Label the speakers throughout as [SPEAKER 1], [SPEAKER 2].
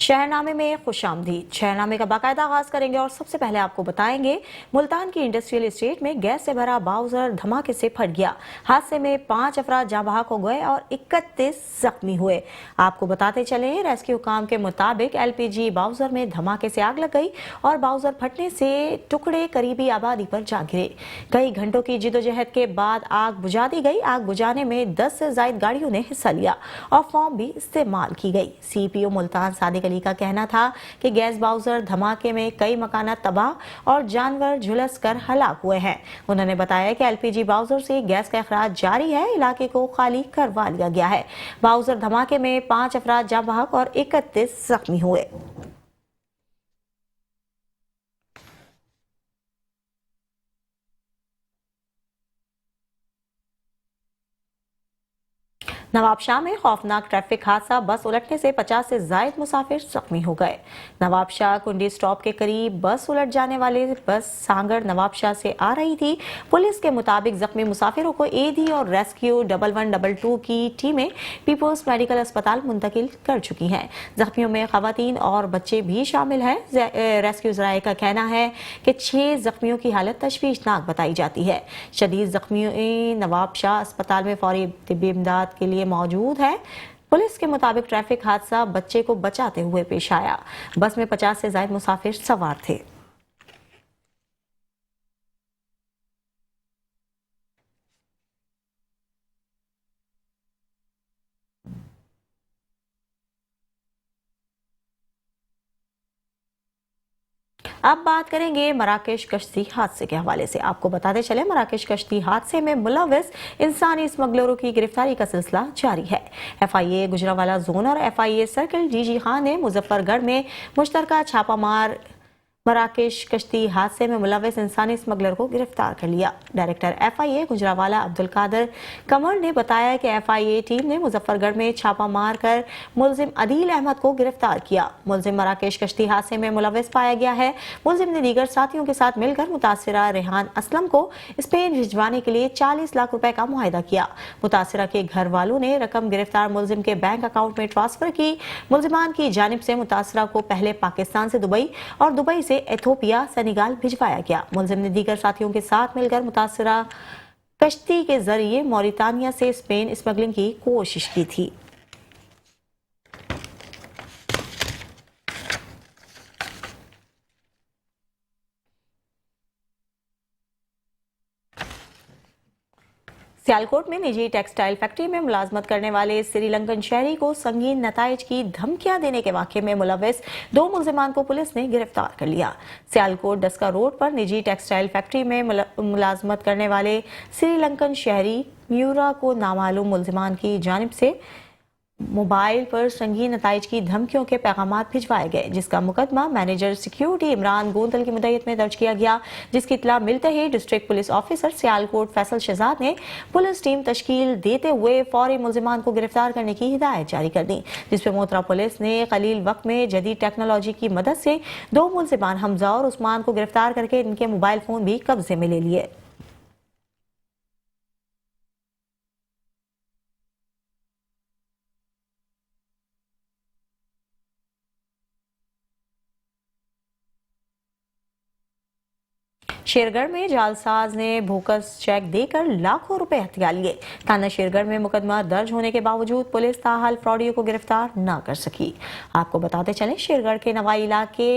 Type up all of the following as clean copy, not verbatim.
[SPEAKER 1] शहरनामे में खुशामदीद। शहरनामे का बाकायदा आगाज करेंगे और सबसे पहले आपको बताएंगे मुल्तान की इंडस्ट्रियल एस्टेट में गैस से भरा बाउजर धमाके से फट गया। हादसे में 5 अफराद जाँ बहक हो गए और 31 जख्मी हुए। आपको बताते चले रेस्क्यू काम के मुताबिक एलपीजी बाउजर में धमाके से आग लग गई और बाउजर फटने से टुकड़े करीबी आबादी पर जा गिरे। कई घंटों की जिदोजहद के बाद आग बुझा दी गई। आग बुझाने में 10 से ज्यादा गाड़ियों ने हिस्सा लिया और फॉर्म भी इस्तेमाल की गई। सीपीओ मुल्तान सादिक अली का कहना था कि गैस बाउजर धमाके में कई मकानात तबाह और जानवर झुलस कर हलाक हुए हैं। उन्होंने बताया कि एलपीजी बाउजर से गैस का अखराज जारी है। इलाके को खाली करवा लिया गया है। बाउजर धमाके में 5 अफराद जाँ बहक और 31 जख्मी हुए। नवाबशाह में खौफनाक ट्रैफिक हादसा, बस उलटने से 50 से ज्यादा मुसाफिर जख्मी हो गए। नवाबशाह कुंडी स्टॉप के करीब बस उलट जाने वाली बस सांगड़ नवाबशाह से आ रही थी। पुलिस के मुताबिक जख्मी मुसाफिरों को एडी और रेस्क्यू 1112 की टीमें पीपुल्स मेडिकल अस्पताल मुंतकिल कर चुकी हैं। जख्मियों में खवातीन और बच्चे भी शामिल हैं। रेस्क्यू जराये का कहना है कि 6 जख्मियों की हालत तशवीशनाक बताई जाती है। शदीद जख्मी नवाबशाह अस्पताल में फौरी तिब्बी इमदाद के लिए मौजूद है। पुलिस के मुताबिक ट्रैफिक हादसा बच्चे को बचाते हुए पेश आया। बस में 50 से ज्यादा मुसाफिर सवार थे। अब बात करेंगे मराकेश कश्ती हादसे के हवाले से। आपको बताते चले मराकेश कश्ती हादसे में मुलविस इंसानी स्मगलरों की गिरफ्तारी का सिलसिला जारी है। एफआईए गुजरांवाला जोन और एफआईए सर्किल डीजी खान ने मुजफ्फरगढ़ में मुश्तरका छापामार मराकेश कश्ती हादसे में मुलविस इंसानी स्मगलर को गिरफ्तार कर लिया। डायरेक्टर एफआईए गुजरांवाला अब्दुल कादर कमर ने बताया कि एफआईए टीम ने मुजफ्फरगढ़ में छापा मार कर मुलजिम अदील अहमद को गिरफ्तार किया। मुलजिम मराकेश कश्ती हादसे में मुलविस पाया गया है। मुलजिम ने दीगर साथियों के साथ मिलकर मुतासिरा रेहान असलम को स्पेन भिजवाने के लिए 40 लाख रुपए का मुआहदा किया। मुतासिरा के घर वालों ने रकम गिरफ्तार मुलजिम के बैंक अकाउंट में ट्रांसफर की। मुलजिमान की जानिब से मुतासिरा को पहले पाकिस्तान से दुबई और दुबई से एथोपिया सेनेगाल भिजवाया गया। मुलजिम ने दीगर साथियों के साथ मिलकर मुतासिरा कश्ती के जरिए मौरितानिया से स्पेन स्मगलिंग की कोशिश की थी। सियालकोट में निजी टेक्सटाइल फैक्ट्री में मुलाजमत करने वाले श्रीलंकन शहरी को संगीन नताइज की धमकियां देने के वाक़े में मुलविस 2 मुलजिमान को पुलिस ने गिरफ्तार कर लिया। सियालकोट डस्का रोड पर निजी टेक्सटाइल फैक्ट्री में मुलाजमत करने वाले श्रीलंकन शहरी म्यूरा को नामालूम मुलजिमान की जानिब से मोबाइल पर संगीन नताइज की धमकियों के पैगामात भिजवाए गए, जिसका मुकदमा मैनेजर सिक्योरिटी इमरान गोंदल की मुद्दत में दर्ज किया गया। जिसकी इत्तला मिलते ही district police officer Sialkot Faisal Shahzad ने पुलिस टीम तश्कील देते हुए फौरी मुलजिमान को गिरफ्तार करने की हिदायत जारी कर दी। जिसपे मोतरा पुलिस ने कलील वक्त में जदीद टेक्नोलॉजी की मदद से 2 मुलजिमान हमजा और उस्मान को गिरफ्तार करके इनके मोबाइल फोन भी कब्जे में ले लिए। शेरगढ़ में जालसाज ने बोगस चेक देकर लाखों रुपए हथिया लिए। थाना शेरगढ़ में मुकदमा दर्ज होने के बावजूद पुलिस ताहाल फ्रॉडियों को गिरफ्तार न कर सकी। आपको बताते चलें शेरगढ़ के नवाई इलाके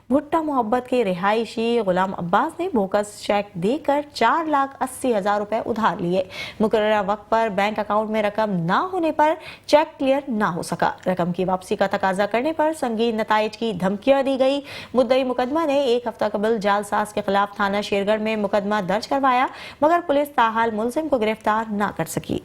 [SPEAKER 1] भुट्टा मोहब्बत के रिहायशी गुलाम अब्बास ने बोगस चेक देकर 4,80,000 रुपए उधार लिए। मुकर्ररा वक्त पर बैंक अकाउंट में रकम न होने पर चेक क्लियर न हो सका। रकम की वापसी का तकाजा करने पर संगीन नताइज की धमकियां दी गई। मुद्दई मुकदमा ने 1 हफ्ता कबल जालसाज के खिलाफ थाना शेरगढ़ में मुकदमा दर्ज करवाया, मगर पुलिस ताहाल मुलजिम को गिरफ्तार न कर सकी।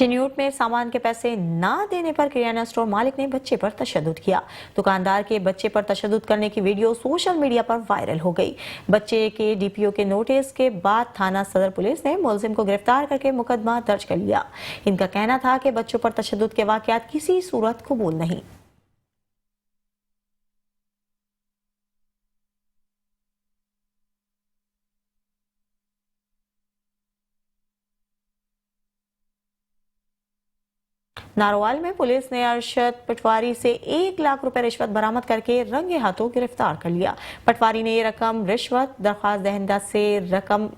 [SPEAKER 1] चिन्यूट में सामान के पैसे ना देने पर किराना स्टोर मालिक ने बच्चे पर तशद्दुद किया। दुकानदार के बच्चे पर तशद्दुद करने की वीडियो सोशल मीडिया पर वायरल हो गई। बच्चे के डीपीओ के नोटिस के बाद थाना सदर पुलिस ने मुलजिम को गिरफ्तार करके मुकदमा दर्ज कर लिया। इनका कहना था कि बच्चों पर तशद्दुद के वाकयात किसी सूरत कबूल नहीं। नारोवाल में पुलिस ने अरशद पटवारी से 1 लाख रुपए रिश्वत बरामद करके रंगे हाथों गिरफ्तार कर लिया। पटवारी ने ये रकम रिश्वत दरख्वास्त दहिंदा से रकम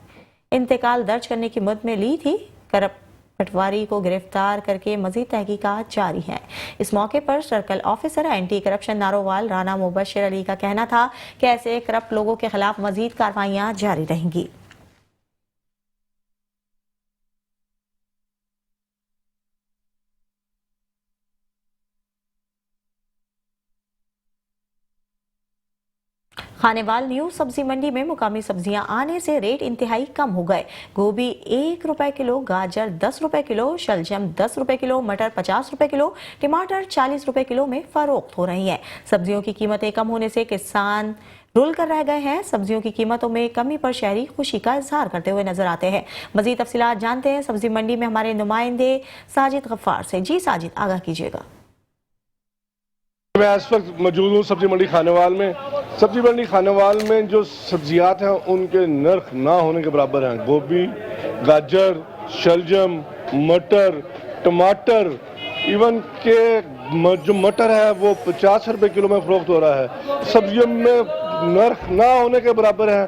[SPEAKER 1] इंतकाल दर्ज करने की मद में ली थी। करप्ट पटवारी को गिरफ्तार करके मजीद तहकीकात जारी है। इस मौके पर circle officer anti corruption Narowal Rana Mubashir Ali का कहना था कि ऐसे करप्ट लोगों के खिलाफ मजीद कार्रवाइयां जारी रहेंगी। खानेवाल न्यू सब्जी मंडी में मुकामी सब्जियां आने से रेट इंतहाई कम हो गए। गोभी 1 रुपए किलो, गाजर 10 रुपए किलो, शलजम 10 रुपए किलो, मटर 50 रुपए किलो, टमाटर 40 रुपए किलो में फरोख्त हो रही हैं। सब्जियों की कीमतें कम होने से किसान रुल कर रह गए हैं। सब्जियों की कीमतों में कमी पर शहरी खुशी का इजहार करते हुए नजर आते हैं। मजीद तफसीलात जानते हैं सब्जी मंडी में हमारे नुमाइंदे साजिद गफ्फार से। जी साजिद, आगाह कीजिएगा।
[SPEAKER 2] मैं इस वक्त मौजूद हूँ सब्जी मंडी खानेवाल में। सब्जी मंडी खानेवाल में जो सब्जियात हैं उनके नर्ख ना होने के बराबर हैं। गोभी, गाजर, शलजम, मटर, टमाटर, इवन के जो मटर है वो 50 रुपए किलो में फरोख्त हो रहा है। सब्जियों में नर्ख ना होने के बराबर है।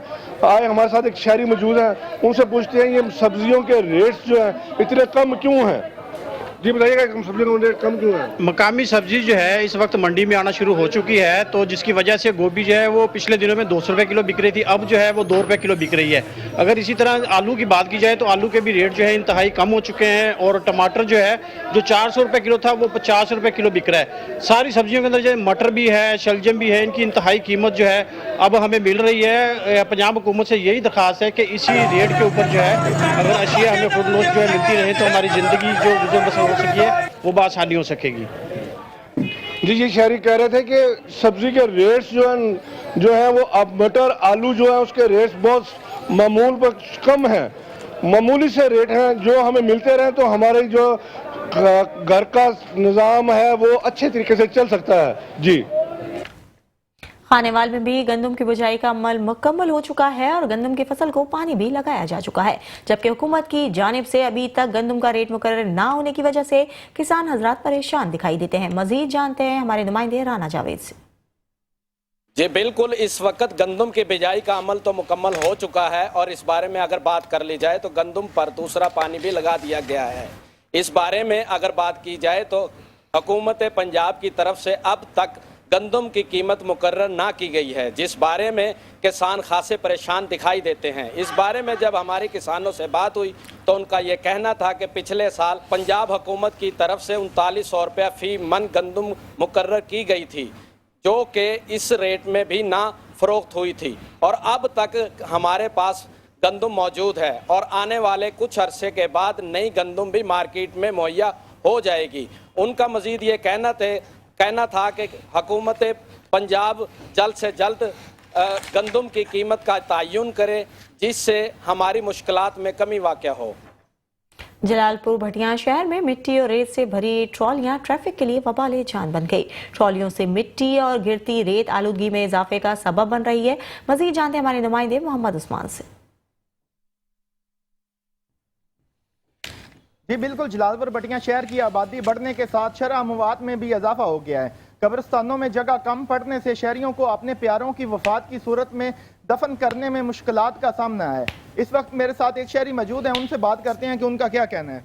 [SPEAKER 2] आए हमारे साथ एक शहरी मौजूद हैं, उनसे पूछते हैं ये सब्जियों के रेट्स जो हैं इतने कम क्यों हैं। जी बताइएगा, सब्जियों का रेट कम क्यों है?
[SPEAKER 3] मकामी सब्जी जो है इस वक्त मंडी में आना शुरू हो चुकी है, तो जिसकी वजह से गोभी जो है वो पिछले दिनों में 200 रुपये किलो बिक रही थी, अब जो है वो 2 रुपये किलो बिक रही है। अगर इसी तरह आलू की बात की जाए तो आलू के भी रेट जो है इंतहाई कम हो चुके हैं, और टमाटर जो है जो 400 रुपये किलो था वो 50 रुपये किलो बिक रहा है। सारी सब्जियों के अंदर जो मटर भी है, शलजम भी है, इनकी इंतहाई कीमत जो है अब हमें मिल रही है। पंजाब हुकूमत से यही दरख्वास्त है कि इसी रेट के ऊपर जो है अगर अशिया हमें खुद रोज जो है मिलती रहे तो हमारी ज़िंदगी जो गुजर बसर हो सकी है वो आसानी हो सकेगी।
[SPEAKER 2] जी, ये शहरी कह रहे थे कि सब्जी के रेट्स जो है वो अब मटर आलू जो है उसके रेट्स बहुत मामूल पर कम हैं, मामूली से रेट हैं। जो हमें मिलते रहे तो हमारे जो घर का निज़ाम है वो अच्छे तरीके से चल सकता है। जी,
[SPEAKER 1] खानेवाल में भी गंदम की बुझाई का अमल मुकम्मल हो चुका है और गंदम की फसल को पानी भी लगाया जा चुका है, जबकि हुकूमत की जानिब से अभी तक गंदम का रेट मुकर्रर ना होने की वजह से किसान हजरात परेशान दिखाई देते हैं। मजीद जानते हैं हमारे नुमाइंदे राना जावेद से।
[SPEAKER 4] जी बिल्कुल, इस वक्त गंदम की बिजाई का अमल तो मुकम्मल हो चुका है और इस बारे में अगर बात कर ली जाए तो गंदम पर दूसरा पानी भी लगा दिया गया है। इस बारे में अगर बात की जाए तो हुकूमत पंजाब की तरफ से अब तक गंदम की कीमत मुकर्रर ना की गई है, जिस बारे में किसान खासे परेशान दिखाई देते हैं। इस बारे में जब हमारे किसानों से बात हुई तो उनका ये कहना था कि पिछले साल पंजाब हुकूमत की तरफ से 3900 रुपया फी मन गंदम मुकर्रर की गई थी, जो कि इस रेट में भी ना फरोख्त हुई थी, और अब तक हमारे पास गंदम मौजूद है और आने वाले कुछ अरसे के बाद नई गंदम भी मार्केट में मुहैया हो जाएगी। उनका मजीद ये कहना था कि हुकूमत पंजाब जल्द से जल्द गंदम की कीमत का तयन करे, जिससे हमारी मुश्किलात में कमी वाक़या हो।
[SPEAKER 1] जलालपुर भटियां शहर में मिट्टी और रेत से भरी ट्रॉलियां ट्रैफिक के लिए वबाले जान बन गई। ट्रॉलियों से मिट्टी और गिरती रेत आलूदगी में इजाफे का सबब बन रही है। मजीद जानते हैं हमारे नुमाइंदे मोहम्मद उस्मान से।
[SPEAKER 5] जी बिल्कुल, जलालपुर भटियां शहर की आबादी बढ़ने के साथ शरह अमवात में भी इजाफा हो गया है। कब्रिस्तानों में जगह कम पड़ने से शहरियों को अपने प्यारों की वफात की सूरत में दफन करने में मुश्किलात का सामना है। इस वक्त मेरे साथ एक शहरी मौजूद है, उनसे बात करते हैं कि उनका क्या कहना है।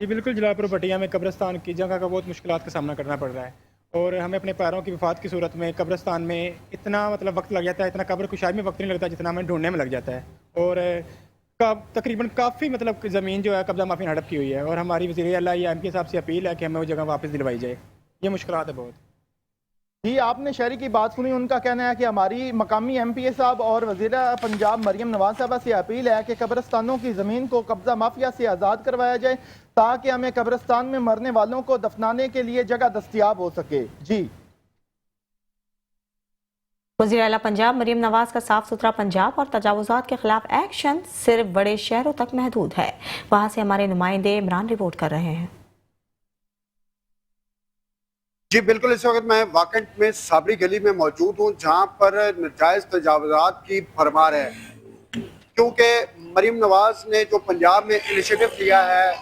[SPEAKER 6] जी बिल्कुल, जलालपुर भटियां में कब्रिस्तान की जगह का बहुत मुश्किलात का सामना करना पड़ रहा है, और हमें अपने प्यारों की वफात की सूरत में कब्रिस्तान में इतना वक्त लग जाता है, इतना कब्र कुशाई में वक्त नहीं लगता जितना हमें ढूंढने में लग जाता है। और तकरीबन काफ़ी ज़मीन जो है कब्जा माफी हड़प की हुई है, और हमारी वज़ीर आला या एमपी साहब से अपील है कि हमें वो जगह वापस दिलवाई जाए। ये मुश्किलात है बहुत।
[SPEAKER 5] जी, आपने शहरी की बात सुनी। उनका कहना है कि हमारी मकामी MPA साहब और वज़ीर पंजाब मरियम नवाज साहबा से अपील है कि कब्रिस्तानों की ज़मीन को कब्जा माफिया से आज़ाद करवाया जाए ताकि हमें कब्रिस्तान में मरने वालों को दफनाने के लिए जगह दस्तियाब हो सके। जी,
[SPEAKER 1] वज़ीर आला पंजाब मरियम नवाज का साफ सुथरा पंजाब और तजावुजात के खिलाफ एक्शन सिर्फ बड़े शहरों तक महदूद है। वहां से हमारे नुमाइंदे इमरान रिपोर्ट कर रहे हैं।
[SPEAKER 7] जी बिल्कुल, इस वक्त मैं वाकई में साबरी गली में मौजूद हूँ जहाँ पर नाजायज़ तजावुज़ात की भरमार है, क्योंकि मरीम नवाज ने जो पंजाब में इनिशिएटिव लिया है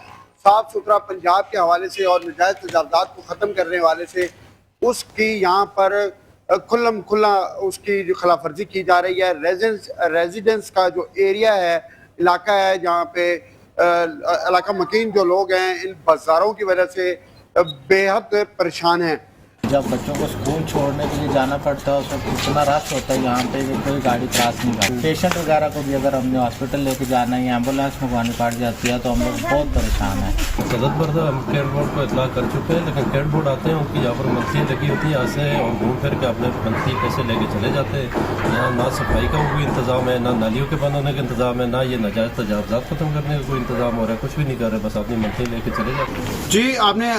[SPEAKER 7] साफ सुथरा पंजाब के हवाले से और नाजायज़ तजावुज़ात को ख़त्म करने वाले से, उसकी यहाँ पर खुल्लम खुल्ला उसकी जो खिलाफ वर्जी की जा रही है। रेजिडेंस का जो एरिया है, इलाका है जहाँ पे इलाका मकीन जो लोग हैं इन बाज़ारों की वजह से बेहद परेशान हैं।
[SPEAKER 8] जब बच्चों को स्कूल छोड़ने के लिए जाना पड़ता है उस वक्त इतना रश होता है यहाँ पे कि कोई गाड़ी क्रॉस नहीं करती। पेशेंट वगैरह को भी अगर हमने हॉस्पिटल लेके जाना है, एम्बुलेंस मंगवानी पड़ जाती है तो हम लोग बहुत परेशान हैं।
[SPEAKER 9] सदत पर तो हम कैट बोर्ड को इतला कर चुके हैं, लेकिन कैट बोर्ड आते हैं उनकी यहाँ पर मंथली लगी होती है, यहाँ से और घूम फिर के अपने मंथली पैसे लेके चले जाते हैं। यहाँ ना सफाई का कोई इंतजाम है, ना नालियों के बंद होने का इंतजाम है, ना ये नाजायज़ तजावुज़ात ख़त्म करने का कोई इंतजाम हो रहा है। कुछ भी नहीं कर रहे, बस अपनी मंथली लेके चले जाते हैं।
[SPEAKER 7] जी, आपने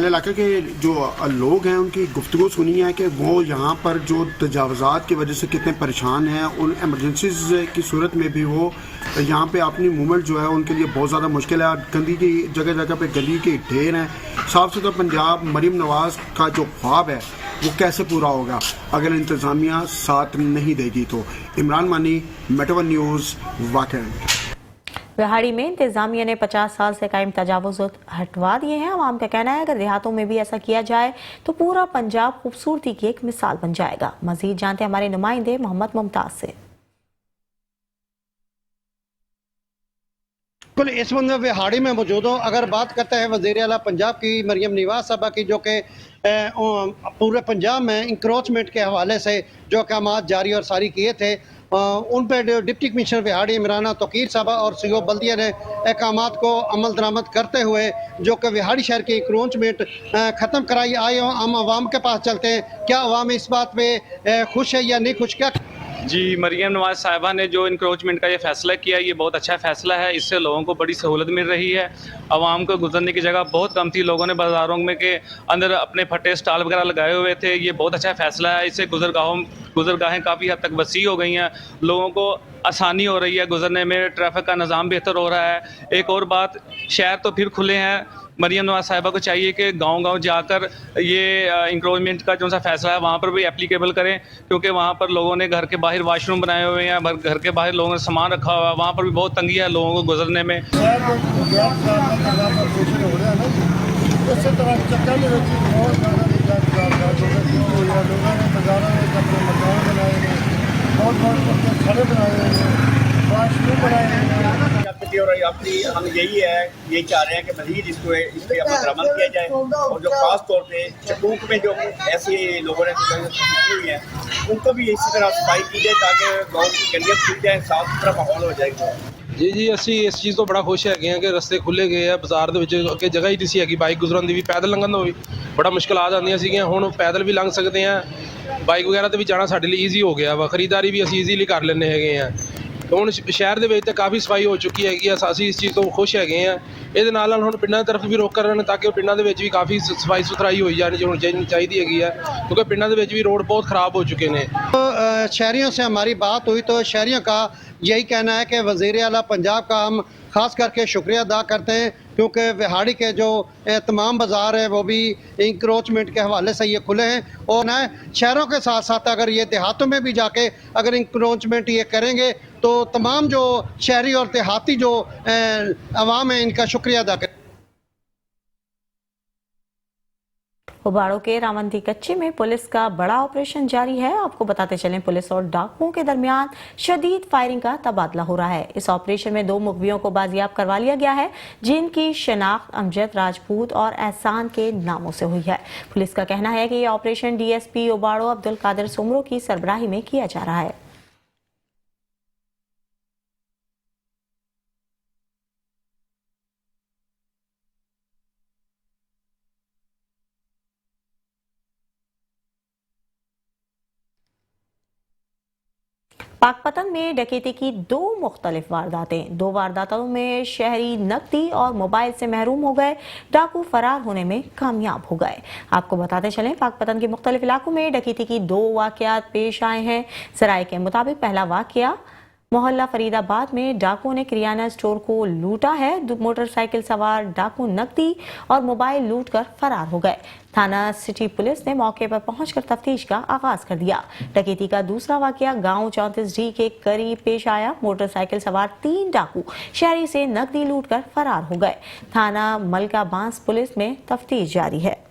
[SPEAKER 7] इलाके के जो लोग हैं उनकी गुफ्तगू सुनी है कि वो यहाँ पर जो तजावुज़ात की वजह से कितने परेशान हैं, उन एमरजेंसीज की सूरत में भी वो यहाँ पे अपनी मूवमेंट जो है उनके लिए बहुत ज़्यादा मुश्किल है। गंदगी की जगह जगह पे गंदगी के ढेर हैं। साफ सुथरा पंजाब मरीम नवाज का जो ख्वाब है वो कैसे पूरा होगा अगर इंतज़ामिया साथ नहीं देगी तो। इमरान मानी, मेट्रो न्यूज़, वाकई।
[SPEAKER 1] विहाड़ी में इंतजामिया ने 50 साल से कायम तजावुज़ हटवा दिए हैं। आवाम का कहना है अगर देहातों में भी ऐसा किया जाए तो पूरा पंजाब खूबसूरती की एक मिसाल बन जाएगा। मजीद जानते हमारे नुमाइंदे मोहम्मद मुमताज से।
[SPEAKER 3] बिल्कुल, इस वक्त मैं विहाड़ी में मौजूद हूँ। अगर बात करते हैं वज़ीर आला पंजाब की मरियम नवाज साहबा की, जो कि पूरे पंजाब में इंक्रोचमेंट के हवाले से जो अहकाम जारी और सारी किए थे, उन पर डिप्टी कमिश्नर विहाड़ी इमराना तोकीर साहबा और सीओ बल्दिया ने अहकाम को अमल दरामद करते हुए जो कि विहाड़ी शहर की इंक्रोचमेंट ख़त्म कराई। आए हम आवाम के पास चलते हैं, क्या आवाम इस बात पे खुश है या नहीं खुश? क्या
[SPEAKER 10] जी, मरियम नवाज साहिबा ने जो इंक्रोचमेंट का ये फ़ैसला किया, ये बहुत अच्छा फ़ैसला है। इससे लोगों को बड़ी सहूलत मिल रही है। आवाम को गुजरने की जगह बहुत कम थी, लोगों ने बाज़ारों में के अंदर अपने फटे स्टॉल वगैरह लगाए हुए थे। ये बहुत अच्छा फ़ैसला है। इससे गुजरगाहें काफ़ी हद तक वसी हो गई हैं, लोगों को आसानी हो रही है गुजरने में, ट्रैफिक का निज़ाम बेहतर हो रहा है। एक और बात, शहर तो फिर खुले हैं, मरियम नवाज साहिबा को चाहिए कि गांव-गांव जाकर ये इंक्रोचमेंट का जो सा फैसला है वहाँ पर भी एप्लीकेबल करें, क्योंकि वहाँ पर लोगों ने घर के बाहर वॉशरूम बनाए हुए हैं, घर के बाहर लोगों ने सामान रखा हुआ है, वहाँ पर भी बहुत तंगी है लोगों को गुजरने में।
[SPEAKER 11] अपनी हम यही चाह रहे हैं कि मज़ीद इस पर अमल दरामद किया जाए, और जो खास तौर पे चकूक में जो ऐसे लोगों ने की हुई है उनको भी इसी तरह सफाई की जाए ताकि गाँव की गलियाँ खुल जाए, साफ सुथरा माहौल हो जाएगा।
[SPEAKER 9] जी ਅਸੀਂ ਇਸ ਚੀਜ਼ ਤੋਂ ਬੜਾ ਖੁਸ਼ ਹੈਗੇ ਆ ਕਿ ਰਸਤੇ ਖੁੱਲੇ ਗਏ ਆ, ਬਾਜ਼ਾਰ ਦੇ ਵਿੱਚ ਅੱਗੇ ਜਗ੍ਹਾ ਹੀ ਨਹੀਂ ਸੀ ਹੈਗੀ ਬਾਈਕ ਗੁਜ਼ਰਨ ਦੀ ਵੀ, ਪੈਦਲ ਲੰਘਣ ਦਾ ਵੀ ਬੜਾ ਮੁਸ਼ਕਲ ਆ ਜਾਂਦੀਆਂ ਸੀਗੀਆਂ। ਹੁਣ ਪੈਦਲ ਵੀ ਲੰਘ ਸਕਦੇ ਆ, ਬਾਈਕ ਵਗੈਰਾ ਤੇ ਵੀ ਜਾਣਾ ਸਾਡੇ ਲਈ ਈਜ਼ੀ ਹੋ ਗਿਆ ਵਾ, ਖਰੀਦਾਰੀ ਵੀ ਅਸੀਂ ਈਜ਼ੀਲੀ ਕਰ ਲੈਂਦੇ ਹੈਗੇ ਆ। ਹੁਣ ਸ਼ਹਿਰ ਦੇ ਵਿੱਚ ਤਾਂ ਕਾਫੀ ਸਫਾਈ ਹੋ ਚੁੱਕੀ ਹੈਗੀ ਆ, ਅਸੀਂ ਇਸ ਚੀਜ਼ ਤੋਂ ਖੁਸ਼ ਹੈਗੇ ਆ। ਇਹਦੇ ਨਾਲ ਨਾਲ ਹੁਣ ਪਿੰਡਾਂ ਦੀ ਤਰਫ ਵੀ ਰੁਖ ਕਰਨ ਤਾਂ ਕਿ ਪਿੰਡਾਂ ਦੇ ਵਿੱਚ ਵੀ ਕਾਫੀ ਸਫਾਈ ਸੁਥਰਾਈ ਹੋਈ ਜਾਣੀ ਜੋ ਚਾਹੀਦੀ ਹੈਗੀ ਆ, क्योंकि पिंडों के भी रोड बहुत ख़राब हो चुके हैं।
[SPEAKER 3] शहरियों से हमारी बात हुई तो शहरियों का यही कहना है कि वज़ीर आला पंजाब का हम ख़ास करके शुक्रिया अदा करते हैं, क्योंकि विहाड़ी के जो तमाम बाज़ार हैं वो भी इंक्रोचमेंट के हवाले से ये खुले हैं, और न शहरों के साथ साथ अगर ये देहातों में भी जाके अगर इंक्रोचमेंट ये करेंगे तो तमाम जो शहरी और देहाती जो अवाम है इनका शुक्रिया अदा करें।
[SPEAKER 1] उबाड़ों के रावंदी कच्चे में पुलिस का बड़ा ऑपरेशन जारी है। आपको बताते चलें, पुलिस और डाकुओं के दरमियान शदीद फायरिंग का तबादला हो रहा है। इस ऑपरेशन में 2 मुखबियों को बाजियाब करवा लिया गया है, जिनकी शनाख्त अमजद राजपूत और एहसान के नामों से हुई है। पुलिस का कहना है कि यह ऑपरेशन DSP उबाड़ो अब्दुल कादिर सुमरो की सरबराही में किया जा रहा है। पाकपतन में डकैती की 2 मुख्तलिफ वारदातें। 2 वारदातों में शहरी नकदी और मोबाइल से महरूम हो गए, डाकू फरार होने में कामयाब हो गए। आपको बताते चलें, पाकपतन के मुख्तलिफ इलाकों में डकैती की 2 वाकयात पेश आए हैं। सराय के मुताबिक पहला वाकया मोहल्ला फरीदाबाद में डाकुओं ने किराना स्टोर को लूटा है। मोटरसाइकिल सवार डाकू नकदी और मोबाइल लूटकर फरार हो गए। थाना सिटी पुलिस ने मौके पर पहुंचकर तफ्तीश का आगाज कर दिया। डकैती का दूसरा वाकया गांव 34D के करीब पेश आया। मोटरसाइकिल सवार 3 डाकू शहरी से नकदी लूटकर फरार हो गए। थाना मलका बांस पुलिस में तफ्तीश जारी है।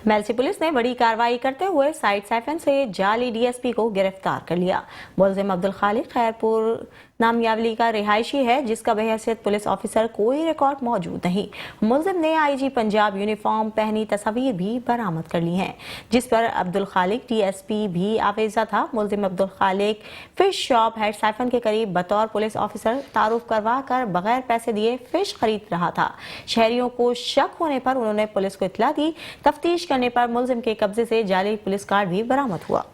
[SPEAKER 1] मेलसी पुलिस ने बड़ी कार्रवाई करते हुए साइड साइफन से जाली डीएसपी को गिरफ्तार कर लिया। मुलजिम अब्दुल खालिक खैरपुर नामियावली का रिहायशी है, जिसका बहैसियत पुलिस ऑफिसर कोई रिकॉर्ड मौजूद नहीं। मुलजिम ने आईजी पंजाब यूनिफॉर्म पहनी तस्वीर भी बरामद कर ली हैं, जिस पर अब्दुल खालिक डीएसपी भी आवेजा था। मुलजिम अब्दुल खालिक फिश शॉप हेड साइफन के करीब बतौर पुलिस ऑफिसर तारुफ करवा कर बगैर पैसे दिए फिश खरीद रहा था। शहरियों को शक होने पर उन्होंने पुलिस को इत्तला दी। तफ्तीश करने पर मुलजिम के कब्जे से जाली पुलिस कार्ड भी बरामद हुआ।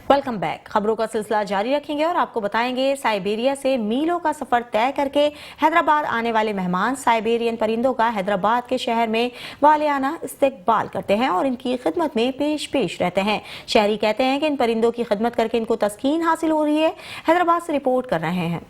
[SPEAKER 1] Welcome back. खबरों का सिलसिला जारी रखेंगे और आपको बताएंगे, साइबेरिया से मीलों का सफर तय करके हैदराबाद आने वाले मेहमान साइबेरियन परिंदों का हैदराबाद के शहर में वालियाना इस्तकबाल करते हैं और इनकी खिदमत में पेश रहते हैं। शहरी कहते हैं कि इन परिंदों की खिदमत करके इनको तस्कीन हासिल हो रही है। हैदराबाद से रिपोर्ट कर रहे हैं।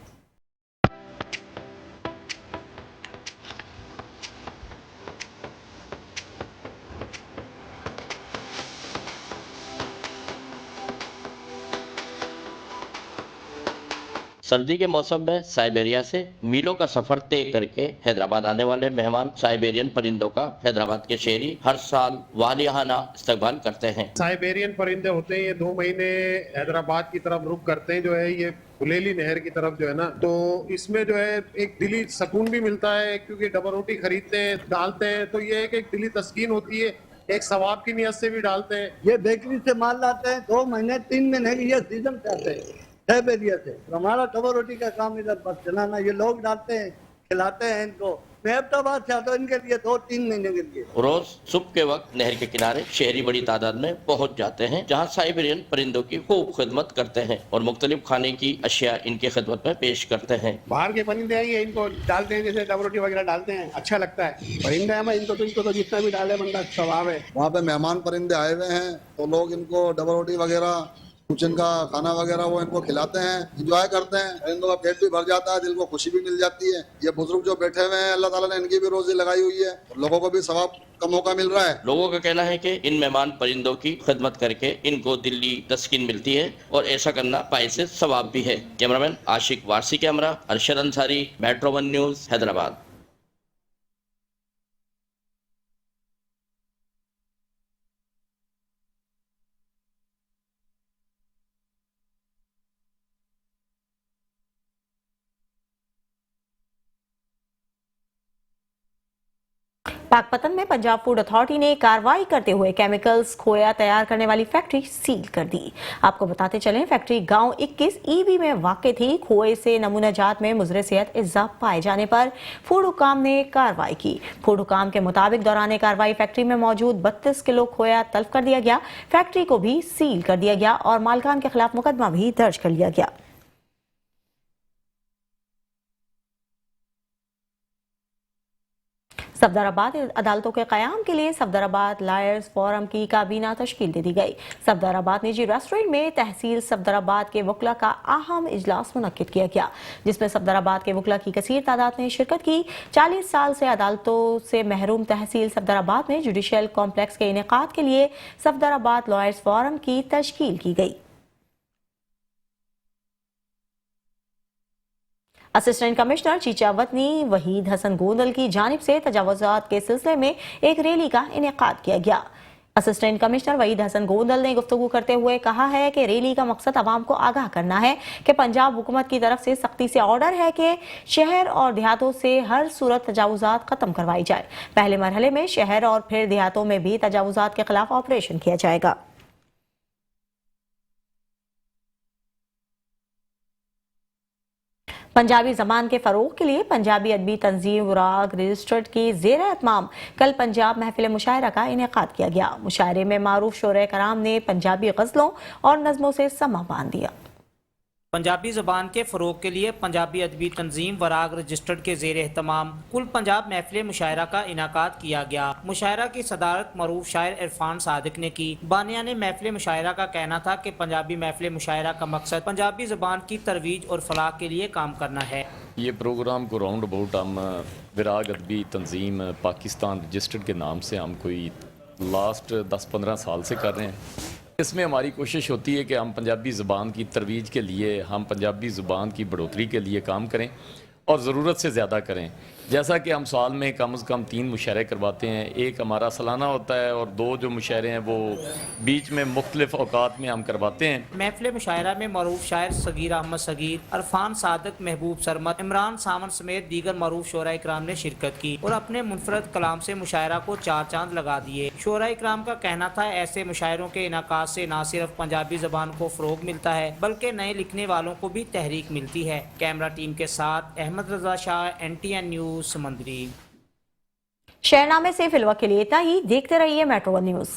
[SPEAKER 12] सर्दी के मौसम में साइबेरिया से मीलों का सफर तय करके हैदराबाद आने वाले मेहमान साइबेरियन परिंदों का हैदराबाद के शहरी हर साल वालियाना इस्तकबाल करते हैं।
[SPEAKER 13] साइबेरियन परिंदे होते हैं, ये 2 महीने हैदराबाद की तरफ रुक करते हैं, जो है ये बुलेली नहर की तरफ जो है ना, तो इसमें जो है एक दिली सुकून भी मिलता है, क्योंकि डबल रोटी खरीदते हैं, डालते हैं, तो ये एक दिली तस्कीन होती है, एक सवाब की नियत से भी डालते हैं।
[SPEAKER 14] ये बेकरी से माल लाते हैं, 2 महीने 3 महीने की ये सीजन से आते हैं साइबेरिया से। हमारा डबल रोटी का काम इधर बस चलाना, ये लोग डालते हैं, खिलाते हैं इनको। मैं हैदराबाद से आता हूँ इनके लिए 2-3 महीने के लिए।
[SPEAKER 12] रोज सुबह के वक्त नहर के किनारे शहरी बड़ी तादाद में पहुंच जाते हैं, जहां साइबेरियन परिंदों की खूब खिदमत करते हैं और मुख्तलिफ खाने की अशिया इनकी खिदमत में पेश करते हैं।
[SPEAKER 13] बाहर के परिंदे आएंगे, इनको डालते हैं, जैसे डबल रोटी वगैरह डालते हैं, अच्छा लगता है। परिंदे हैं इनको तो जितना भी डाले बंदा सवाब है।
[SPEAKER 15] वहाँ पे मेहमान परिंदे आए हुए हैं, तो लोग इनको डबल रोटी वगैरह किचन का खाना वगैरह वो इनको खिलाते हैं, एंजॉय करते हैं। परिंदों का पेट भी भर जाता है, दिल को खुशी भी मिल जाती है। ये बुजुर्ग जो बैठे हुए हैं, अल्लाह ताला ने इनकी भी रोजी लगाई हुई है, लोगों को भी सवाब का मौका मिल रहा है।
[SPEAKER 12] लोगों का कहना है कि इन मेहमान परिंदों की खिदमत करके इनको दिल्ली तस्कीन मिलती है और ऐसा करना पाए से सवाब भी है। Cameraman Ashiq Warsi, camera Arshad Ansari, metro 1 news, Hyderabad.
[SPEAKER 1] Pakpattan में पंजाब फूड अथॉरिटी ने कार्रवाई करते हुए केमिकल्स खोया तैयार करने वाली फैक्ट्री सील कर दी। आपको बताते चलें, फैक्ट्री गांव 21 ईबी में वाक़ थी। खोए से नमूना जात में मुज़र सेहत इज़्ज़ा पाए जाने पर फूड हुकाम ने कार्रवाई की। फूड हुकाम के मुताबिक दौरान कार्रवाई फैक्ट्री में मौजूद 32 किलो खोया तल्फ कर दिया गया। फैक्ट्री को भी सील कर दिया गया और मालकान के खिलाफ मुकदमा भी दर्ज कर लिया गया। सफदराबाद अदालतों के क़याम के लिए सफदराबाद लॉयर्स फोरम की काबीना तश्कील दे दी गई। सफदराबाद निजी रेस्टोरेंट में तहसील सफदराबाद के वकला का अहम इजलास मुनक्किद किया गया, जिसमें सफदराबाद के वकला की कसीर तादाद ने शिरकत की। 40 साल से अदालतों से महरूम तहसील सफदराबाद में जुडिशल कॉम्प्लेक्स के इनेकाद के लिए सफदराबाद लॉयर्स फोरम की तश्कील की गई। असिस्टेंट कमिश्नर चीचावत ने वहीद हसन गोंदल की जानिब से तजावुज़ात के सिलसिले में एक रैली का इनेकाद किया गया। असिस्टेंट कमिश्नर वहीद हसन गोंदल ने गुफ्तगू करते हुए कहा है कि रैली का मकसद आवाम को आगाह करना है कि पंजाब हुकूमत की तरफ से सख्ती से ऑर्डर है कि शहर और देहातों से हर सूरत तजावुज़ात खत्म करवाई जाए। पहले मरहले में शहर और फिर देहातों में भी तजावुज़ात के खिलाफ ऑपरेशन किया जाएगा। पंजाबी ज़बान के फ़रोग़ के लिए पंजाबी अदबी तंजीम वराग रजिस्टर्ड की ज़ेर एहतमाम कल पंजाब महफिल मुशायरा का इनेकाद किया गया। मुशायरे में मारूफ शोरा कराम ने पंजाबी गज़लों और नज़मों से समा बांध दिया।
[SPEAKER 16] पंजाबी ज़बान के फ़रोग़ के लिए पंजाबी अदबी तंजीम वराग रजिस्टर्ड के ज़ेर एहतमाम कुल पंजाब महफिल मुशायरा का इनाकाद किया गया। मुशायरा की सदारत मरूफ शायर इरफान सादिक ने की। बानियाने महफिल मुशायरा का कहना था कि पंजाबी महफिल मुशायरा का मकसद पंजाबी ज़बान की तरवीज और फलाह के लिए काम करना है।
[SPEAKER 17] ये प्रोग्राम को राउंड अबाउट हम विराग अदबी तंजीम पाकिस्तान रजिस्टर्ड के नाम से हम कोई लास्ट 10-15 साल से कर रहे हैं। इसमें हमारी कोशिश होती है कि हम पंजाबी ज़ुबान की तरवीज के लिए, हम पंजाबी ज़ुबान की बढ़ोतरी के लिए काम करें और ज़रूरत से ज़्यादा करें। जैसा कि हम साल में कम से कम 3 मुशायरे करवाते हैं। एक हमारा सालाना होता है और 2 जो मुशायरे हैं वो बीच में मुख्तलिफ औकात में हम करवाते हैं।
[SPEAKER 16] महफिल मुशायरा में मरूफ शायर सगीर अहमद सगीर, इरफान सादिक, महबूब सरमद, इमरान सावन समेत दीगर मरूफ शोरा इकराम ने शिरकत की और अपने मुनफरद कलाम से मुशायरा को 4 चांद लगा दिए। शोरा इकराम का कहना था ऐसे मुशायरों के इनाकाद से न सिर्फ पंजाबी ज़बान को फ़रोग मिलता है बल्कि नए लिखने वालों को भी तहरीक मिलती है। कैमरा टीम के साथ अहमद रजा शाह, NTN न्यूज़ समंदरी।
[SPEAKER 1] शहरनामे से फिलहाल के लिए इतना ही। देखते रहिए मेट्रो वन न्यूज़।